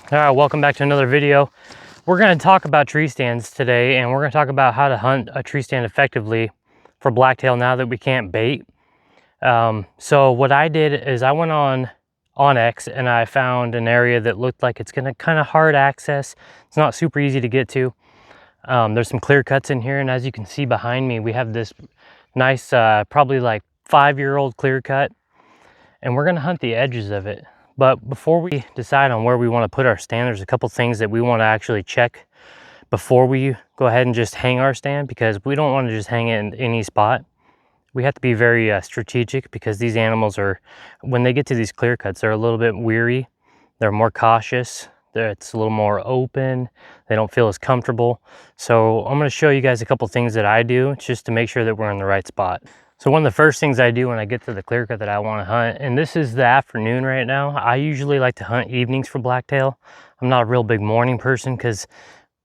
All right, welcome back to another video. We're going to talk about tree stands today, and we're going to talk about how to hunt a tree stand effectively for blacktail now that we can't bait. So what I did is I went on Onyx and I found an area that looked like it's going to kind of hard access. It's not super easy to get to. There's some clear cuts in here, and as you can see behind me, we have this nice, probably like 5-year-old clear cut, and we're going to hunt the edges of it. But before we decide on where we want to put our stand, there's a couple things that we want to actually check before we go ahead and just hang our stand, because we don't want to just hang it in any spot. We have to be very strategic, because these animals are, when they get to these clear cuts, they're a little bit weary. They're more cautious. It's a little more open. They don't feel as comfortable. So I'm going to show you guys a couple things that I do just to make sure that we're in the right spot. So one of the first things I do when I get to the clear cut that I want to hunt, and this is the afternoon right now, I usually like to hunt evenings for blacktail. I'm not a real big morning person, because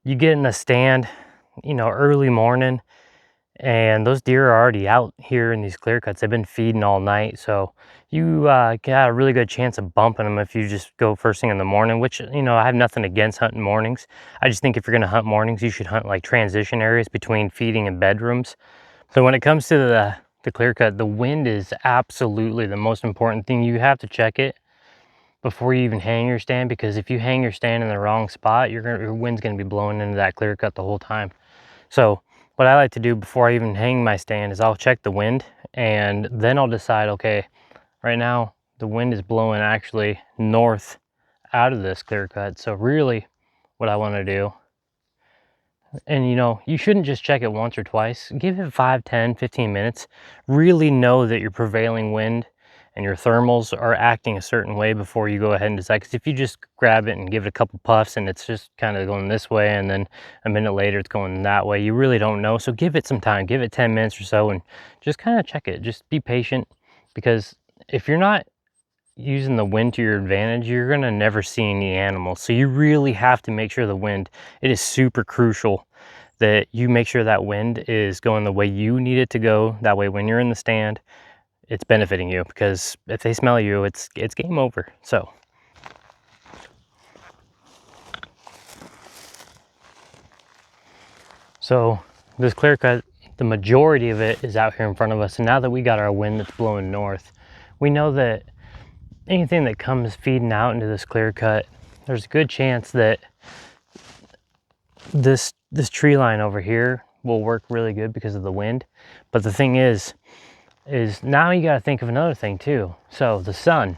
you get in the stand, you know, early morning, and those deer are already out here in these clear cuts. They've been feeding all night, so you got a really good chance of bumping them if you just go first thing in the morning, which, you know, I have nothing against hunting mornings. I just think if you're going to hunt mornings, you should hunt like transition areas between feeding and bedrooms. So when it comes to the clear cut, the wind is absolutely the most important thing. You have to check it before you even hang your stand, because if you hang your stand in the wrong spot, your wind's going to be blowing into that clear cut the whole time. So what I like to do before I even hang my stand is I'll check the wind, and then I'll decide, okay, right now the wind is blowing actually north out of this clear cut. So really what I want to do, and you know, you shouldn't just check it once or twice. Give it 5, 10, 15 minutes. Really know that your prevailing wind and your thermals are acting a certain way before you go ahead and decide. Because if you just grab it and give it a couple puffs and it's just kind of going this way, and then a minute later it's going that way, you really don't know. So give it some time. Give it 10 minutes or so and just kind of check it. Just be patient, because if you're not using the wind to your advantage, you're gonna never see any animals. So you really have to make sure the wind, it is super crucial that you make sure that wind is going the way you need it to go. That way when you're in the stand, it's benefiting you, because if they smell you, it's game over. So this clear cut, the majority of it is out here in front of us, and now that we got our wind that's blowing north, we know that anything that comes feeding out into this clear cut, there's a good chance that this tree line over here will work really good because of the wind. But the thing is now you got to think of another thing too. So the sun,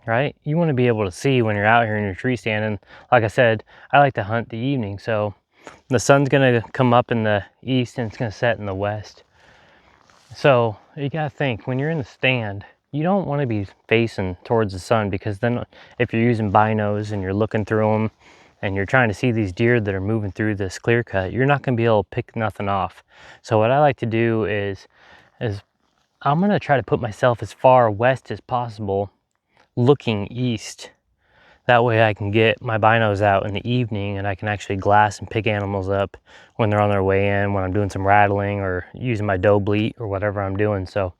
right? You want to be able to see when you're out here in your tree stand. And like I said, I like to hunt the evening. So the sun's going to come up in the east and it's going to set in the west. So you got to think, when you're in the stand, you don't want to be facing towards the sun, because then if you're using binos and you're looking through them and you're trying to see these deer that are moving through this clear cut, you're not going to be able to pick nothing off. So what I like to do is I'm going to try to put myself as far west as possible, looking east. That way I can get my binos out in the evening and I can actually glass and pick animals up when they're on their way in, when I'm doing some rattling or using my doe bleat or whatever I'm doing. So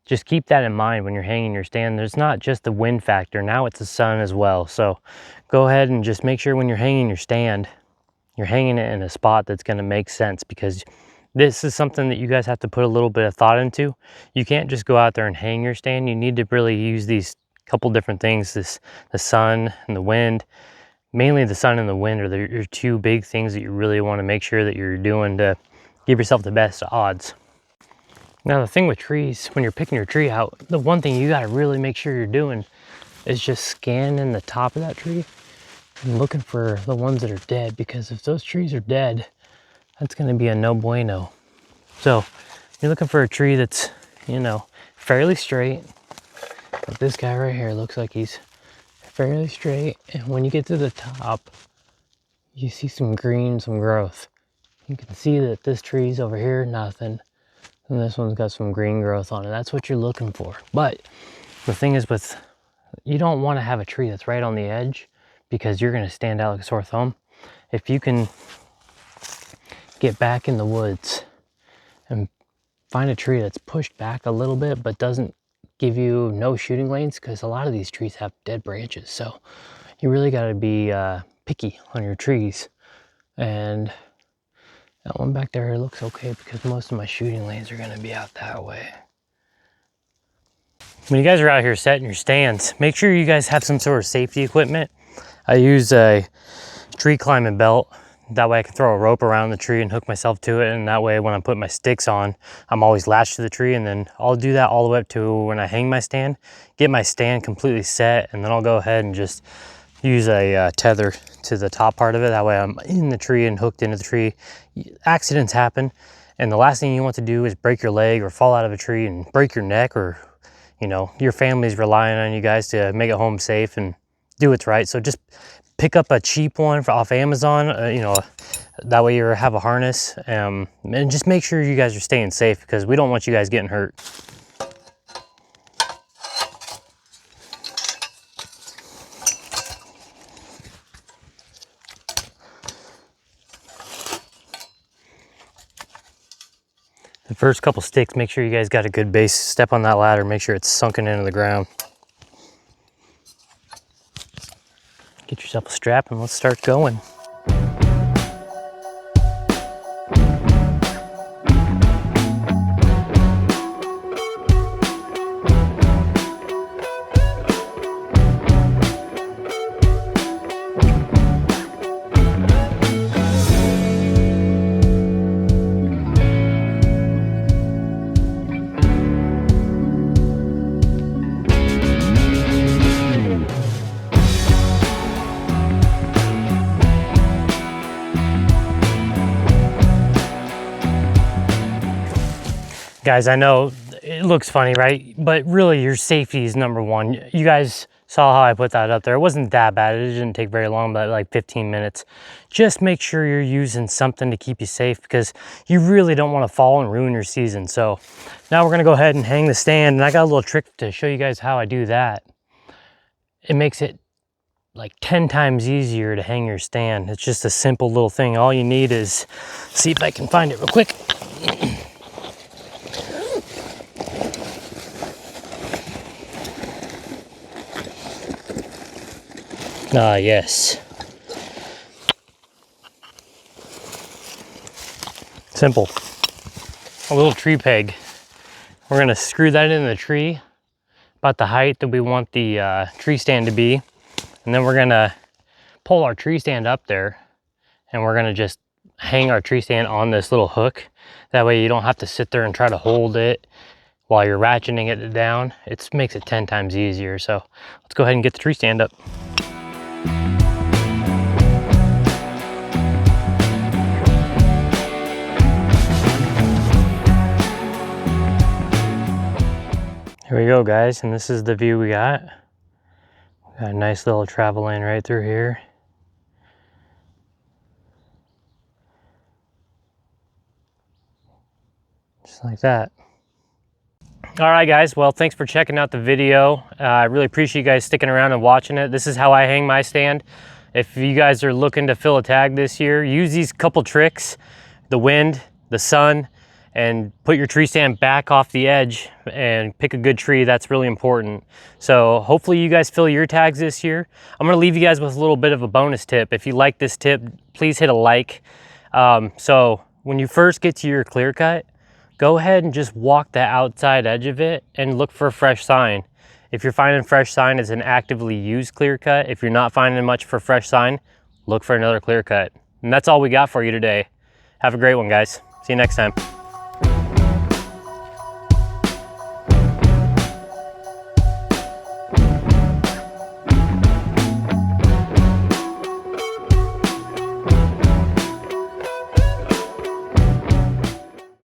just keep that in mind when you're hanging your stand. There's not just the wind factor, now it's the sun as well. So go ahead and just make sure when you're hanging your stand, you're hanging it in a spot that's going to make sense, because this is something that you guys have to put a little bit of thought into. You can't just go out there and hang your stand. You need to really use these couple different things, the sun and the wind. Mainly the sun and the wind are your two big things that you really want to make sure that you're doing to give yourself the best odds. Now the thing with trees, when you're picking your tree out, the one thing you got to really make sure you're doing is just scanning the top of that tree and looking for the ones that are dead, because if those trees are dead, that's going to be a no bueno. So you're looking for a tree that's, you know, fairly straight. Like this guy right here looks like he's fairly straight, and when you get to the top, you see some green, some growth. You can see that this tree's over here, nothing, and this one's got some green growth on it. That's what you're looking for. But the thing is, you don't want to have a tree that's right on the edge, because you're going to stand out like a sore thumb. If you can get back in the woods and find a tree that's pushed back a little bit but doesn't give you no shooting lanes, because a lot of these trees have dead branches, so you really got to be picky on your trees. And that one back there looks okay because most of my shooting lanes are going to be out that way. When you guys are out here setting your stands, make sure you guys have some sort of safety equipment. I use a tree climbing belt. That way I can throw a rope around the tree and hook myself to it. And that way when I put my sticks on, I'm always latched to the tree. And then I'll do that all the way up to when I hang my stand, get my stand completely set. And then I'll go ahead and just use a tether to the top part of it. That way I'm in the tree and hooked into the tree. Accidents happen. And the last thing you want to do is break your leg or fall out of a tree and break your neck, or, you know, your family's relying on you guys to make it home safe and do what's right. So just pick up a cheap one off Amazon, you know, that way you have a harness, and just make sure you guys are staying safe because we don't want you guys getting hurt. The first couple sticks, make sure you guys got a good base. Step on that ladder, make sure it's sunken into the ground. Get yourself a strap and let's start going. Guys, I know it looks funny, right? But really your safety is number one. You guys saw how I put that up there. It wasn't that bad. It didn't take very long, but like 15 minutes. Just make sure you're using something to keep you safe because you really don't want to fall and ruin your season. So now we're gonna go ahead and hang the stand. And I got a little trick to show you guys how I do that. It makes it like 10 times easier to hang your stand. It's just a simple little thing. All you need is, see if I can find it real quick. Ah, yes. Simple. A little tree peg. We're gonna screw that in the tree about the height that we want the tree stand to be. And then we're gonna pull our tree stand up there and we're gonna just hang our tree stand on this little hook. That way you don't have to sit there and try to hold it while you're ratcheting it down. It makes it 10 times easier. So let's go ahead and get the tree stand up. Here we go, guys, and this is the view we got. We got a nice little travel lane right through here. Just like that. All right, guys, well, thanks for checking out the video. I really appreciate you guys sticking around and watching it. This is how I hang my stand. If you guys are looking to fill a tag this year, use these couple tricks, the wind, the sun, and put your tree stand back off the edge and pick a good tree. That's really important. So hopefully you guys fill your tags this year. I'm gonna leave you guys with a little bit of a bonus tip. If you like this tip, please hit a like. So when you first get to your clear cut, go ahead and just walk the outside edge of it and look for a fresh sign. If you're finding fresh sign, it's an actively used clear cut. If you're not finding much for fresh sign, look for another clear cut. And that's all we got for you today. Have a great one, guys. See you next time.